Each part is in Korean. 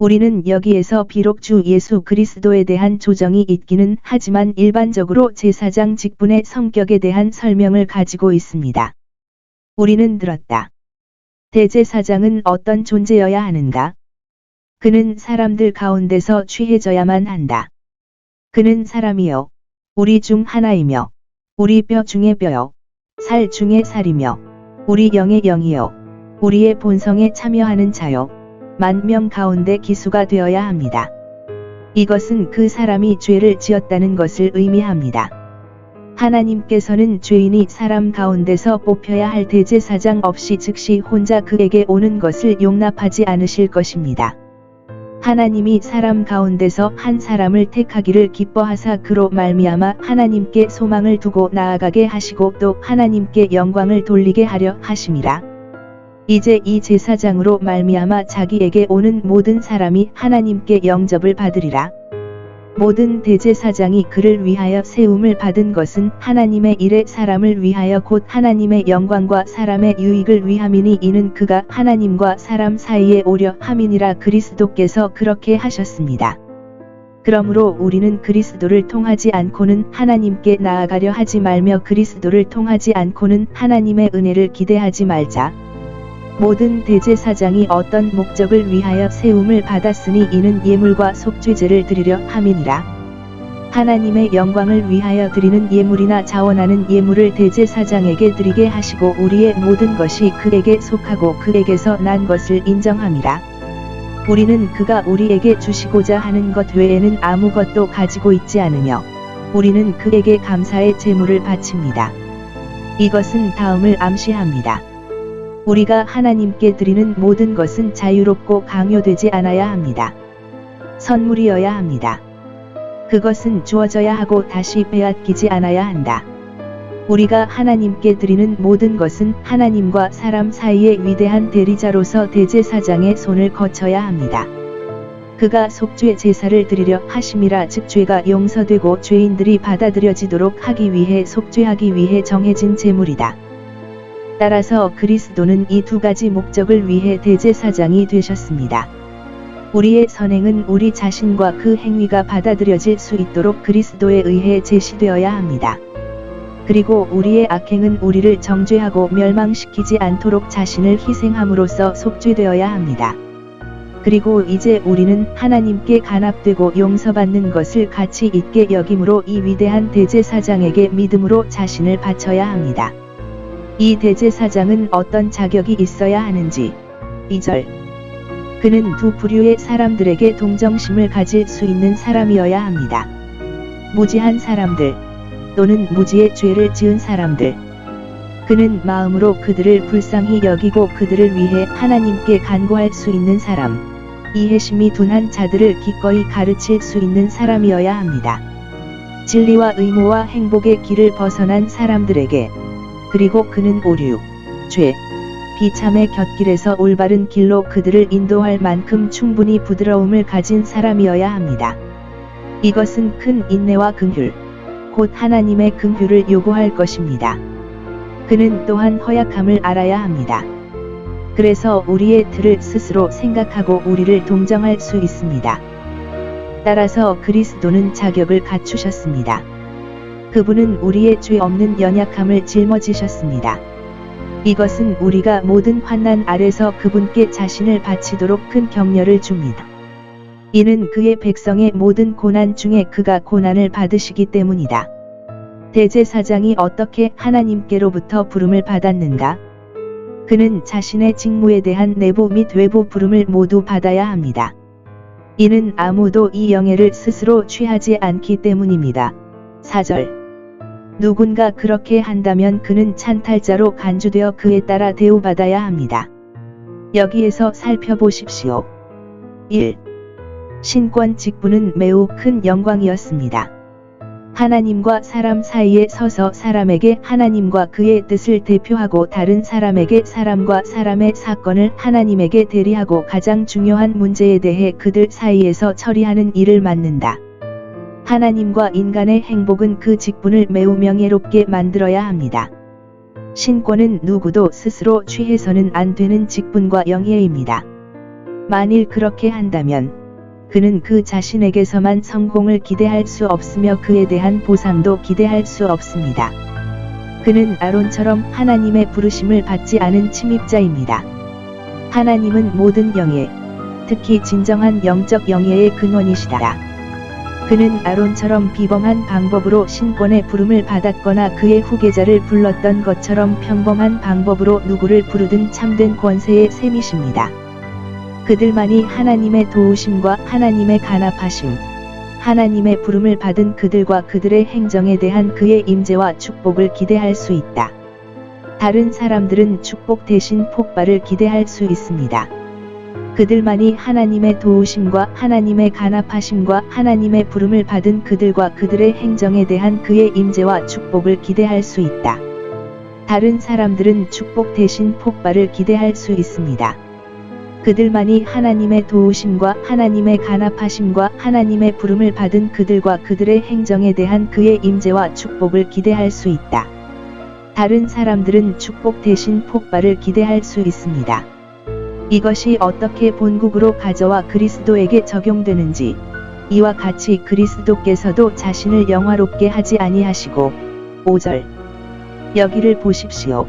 우리는 여기에서 비록 주 예수 그리스도에 대한 조정이 있기는 하지만 일반적으로 제사장 직분의 성격에 대한 설명을 가지고 있습니다. 우리는 들었다. 대제사장은 어떤 존재여야 하는가? 그는 사람들 가운데서 취해져야만 한다. 그는 사람이요, 우리 중 하나이며, 우리 뼈 중의 뼈요, 살 중의 살이며, 우리 영의 영이요, 우리의 본성에 참여하는 자요, 만명 가운데 기수가 되어야 합니다. 이것은 그 사람이 죄를 지었다는 것을 의미합니다. 하나님께서는 죄인이 사람 가운데서 뽑혀야 할 대제사장 없이 즉시 혼자 그에게 오는 것을 용납하지 않으실 것입니다. 하나님이 사람 가운데서 한 사람을 택하기를 기뻐하사 그로 말미암아 하나님께 소망을 두고 나아가게 하시고 또 하나님께 영광을 돌리게 하려 하심이라. 이제 이 제사장으로 말미암아 자기에게 오는 모든 사람이 하나님께 영접을 받으리라. 모든 대제사장이 그를 위하여 세움을 받은 것은 하나님의 일에 사람을 위하여 곧 하나님의 영광과 사람의 유익을 위함이니 이는 그가 하나님과 사람 사이에 오려 함이니라. 그리스도께서 그렇게 하셨습니다. 그러므로 우리는 그리스도를 통하지 않고는 하나님께 나아가려 하지 말며 그리스도를 통하지 않고는 하나님의 은혜를 기대하지 말자. 모든 대제사장이 어떤 목적을 위하여 세움을 받았으니 이는 예물과 속죄제를 드리려 함이니라. 하나님의 영광을 위하여 드리는 예물이나 자원하는 예물을 대제사장에게 드리게 하시고 우리의 모든 것이 그에게 속하고 그에게서 난 것을 인정함이라. 우리는 그가 우리에게 주시고자 하는 것 외에는 아무것도 가지고 있지 않으며 우리는 그에게 감사의 제물을 바칩니다. 이것은 다음을 암시합니다. 우리가 하나님께 드리는 모든 것은 자유롭고 강요되지 않아야 합니다. 선물이어야 합니다. 그것은 주어져야 하고 다시 빼앗기지 않아야 한다. 우리가 하나님께 드리는 모든 것은 하나님과 사람 사이의 위대한 대리자로서 대제사장의 손을 거쳐야 합니다. 그가 속죄 제사를 드리려 하심이라. 즉 죄가 용서되고 죄인들이 받아들여지도록 하기 위해 속죄하기 위해 정해진 제물이다. 따라서 그리스도는 이 두 가지 목적을 위해 대제사장이 되셨습니다. 우리의 선행은 우리 자신과 그 행위가 받아들여질 수 있도록 그리스도에 의해 제시되어야 합니다. 그리고 우리의 악행은 우리를 정죄하고 멸망시키지 않도록 자신을 희생함으로써 속죄되어야 합니다. 그리고 이제 우리는 하나님께 간합되고 용서받는 것을 가치 있게 여김으로 이 위대한 대제사장에게 믿음으로 자신을 바쳐야 합니다. 이 대제사장은 어떤 자격이 있어야 하는지. 2절. 그는 두 부류의 사람들에게 동정심을 가질 수 있는 사람이어야 합니다. 무지한 사람들 또는 무지의 죄를 지은 사람들. 그는 마음으로 그들을 불쌍히 여기고 그들을 위해 하나님께 간구할 수 있는 사람, 이해심이 둔한 자들을 기꺼이 가르칠 수 있는 사람이어야 합니다. 진리와 의무와 행복의 길을 벗어난 사람들에게, 그리고 그는 오류, 죄, 비참의 곁길에서 올바른 길로 그들을 인도할 만큼 충분히 부드러움을 가진 사람이어야 합니다. 이것은 큰 인내와 긍휼, 곧 하나님의 긍휼을 요구할 것입니다. 그는 또한 허약함을 알아야 합니다. 그래서 우리의 틀을 스스로 생각하고 우리를 동정할 수 있습니다. 따라서 그리스도는 자격을 갖추셨습니다. 그분은 우리의 죄 없는 연약함을 짊어지셨습니다. 이것은 우리가 모든 환난 아래서 그분께 자신을 바치도록 큰 격려를 줍니다. 이는 그의 백성의 모든 고난 중에 그가 고난을 받으시기 때문이다. 대제사장이 어떻게 하나님께로부터 부름을 받았는가? 그는 자신의 직무에 대한 내부 및 외부 부름을 모두 받아야 합니다. 이는 아무도 이 영예를 스스로 취하지 않기 때문입니다. 4절. 누군가 그렇게 한다면 그는 찬탈자로 간주되어 그에 따라 대우받아야 합니다. 여기에서 살펴보십시오. 1. 신권 직분은 매우 큰 영광이었습니다. 하나님과 사람 사이에 서서 사람에게 하나님과 그의 뜻을 대표하고 다른 사람에게 사람과 사람의 사건을 하나님에게 대리하고 가장 중요한 문제에 대해 그들 사이에서 처리하는 일을 맡는다. 하나님과 인간의 행복은 그 직분을 매우 명예롭게 만들어야 합니다. 신권은 누구도 스스로 취해서는 안 되는 직분과 영예입니다. 만일 그렇게 한다면 그는 그 자신에게서만 성공을 기대할 수 없으며 그에 대한 보상도 기대할 수 없습니다. 그는 아론처럼 하나님의 부르심을 받지 않은 침입자입니다. 하나님은 모든 영예, 특히 진정한 영적 영예의 근원이시다. 그는 아론처럼 비범한 방법으로 신권의 부름을 받았거나 그의 후계자를 불렀던 것처럼 평범한 방법으로 누구를 부르든 참된 권세의 셈이십니다. 그들만이 하나님의 도우심과 하나님의 간합하심, 하나님의 부름을 받은 그들과 그들의 행정에 대한 그의 임재와 축복을 기대할 수 있다. 다른 사람들은 축복 대신 폭발을 기대할 수 있습니다. 그들만이 하나님의 도우심과 하나님의 간합하심과 하나님의 부름을 받은 그들과 그들의 행정에 대한 그의 임재와 축복을 기대할 수 있다. 다른 사람들은 축복 대신 폭발을 기대할 수 있습니다. 그들만이 하나님의 도우심과 하나님의 간합하심과 하나님의 부름을 받은 그들과 그들의 행정에 대한 그의 임재와 축복을 기대할 수 있다. 다른 사람들은 축복 대신 폭발을 기대할 수 있습니다. 이것이 어떻게 본국으로 가져와 그리스도에게 적용되는지, 이와 같이 그리스도께서도 자신을 영화롭게 하지 아니하시고 5절 여기를 보십시오.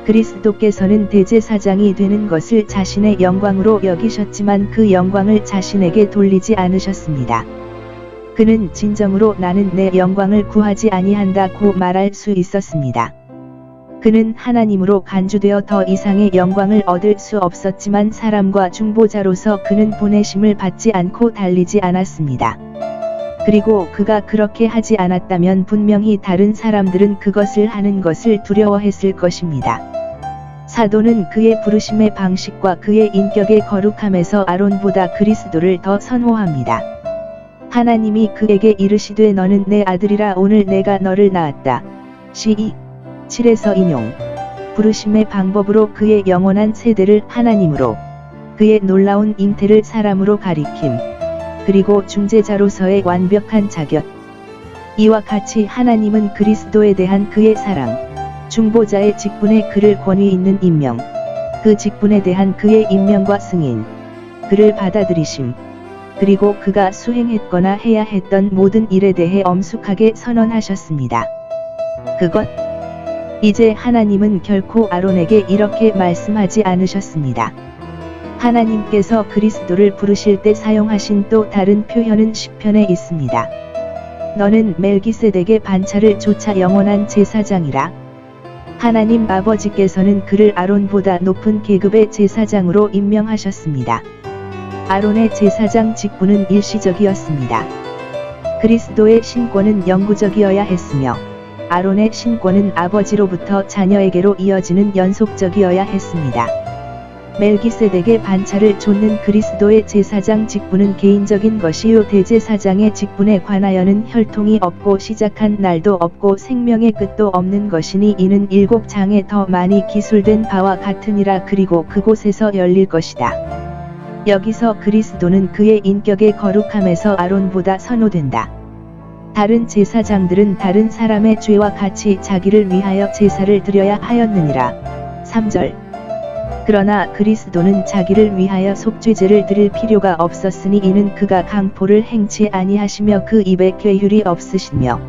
그리스도께서는 대제사장이 되는 것을 자신의 영광으로 여기셨지만 그 영광을 자신에게 돌리지 않으셨습니다. 그는 진정으로 나는 내 영광을 구하지 아니한다고 말할 수 있었습니다. 그는 하나님으로 간주되어 더 이상의 영광을 얻을 수 없었지만 사람과 중보자로서 그는 보내심을 받지 않고 달리지 않았습니다. 그리고 그가 그렇게 하지 않았다면 분명히 다른 사람들은 그것을 하는 것을 두려워했을 것입니다. 사도는 그의 부르심의 방식과 그의 인격의 거룩함에서 아론보다 그리스도를 더 선호합니다. 하나님이 그에게 이르시되 너는 내 아들이라 오늘 내가 너를 낳았다. 7에서 인용. 부르심의 방법으로 그의 영원한 세대를 하나님으로, 그의 놀라운 잉태를 사람으로 가리킴, 그리고 중재자로서의 완벽한 자격. 이와 같이 하나님은 그리스도에 대한 그의 사랑, 중보자의 직분에 그를 권위 있는 임명, 그 직분에 대한 그의 임명과 승인, 그를 받아들이심, 그리고 그가 수행했거나 해야 했던 모든 일에 대해 엄숙하게 선언하셨습니다. 그것. 이제 하나님은 결코 아론에게 이렇게 말씀하지 않으셨습니다. 하나님께서 그리스도를 부르실 때 사용하신 또 다른 표현은 시편에 있습니다. 너는 멜기세덱의 반차를 좇아 영원한 제사장이라. 하나님 아버지께서는 그를 아론보다 높은 계급의 제사장으로 임명하셨습니다. 아론의 제사장 직분은 일시적이었습니다. 그리스도의 신권은 영구적이어야 했으며 아론의 신권은 아버지로부터 자녀에게로 이어지는 연속적이어야 했습니다. 멜기세덱의 반차를 좇는 그리스도의 제사장 직분은 개인적인 것이요 대제사장의 직분에 관하여는 혈통이 없고 시작한 날도 없고 생명의 끝도 없는 것이니 이는 7장에 더 많이 기술된 바와 같으니라. 그리고 그곳에서 열릴 것이다. 여기서 그리스도는 그의 인격의 거룩함에서 아론보다 선호된다. 다른 제사장들은 다른 사람의 죄와 같이 자기를 위하여 제사를 드려야 하였느니라. 3절. 그러나 그리스도는 자기를 위하여 속죄제를 드릴 필요가 없었으니 이는 그가 강포를 행치 아니하시며 그 입에 꾀휼이 없으시며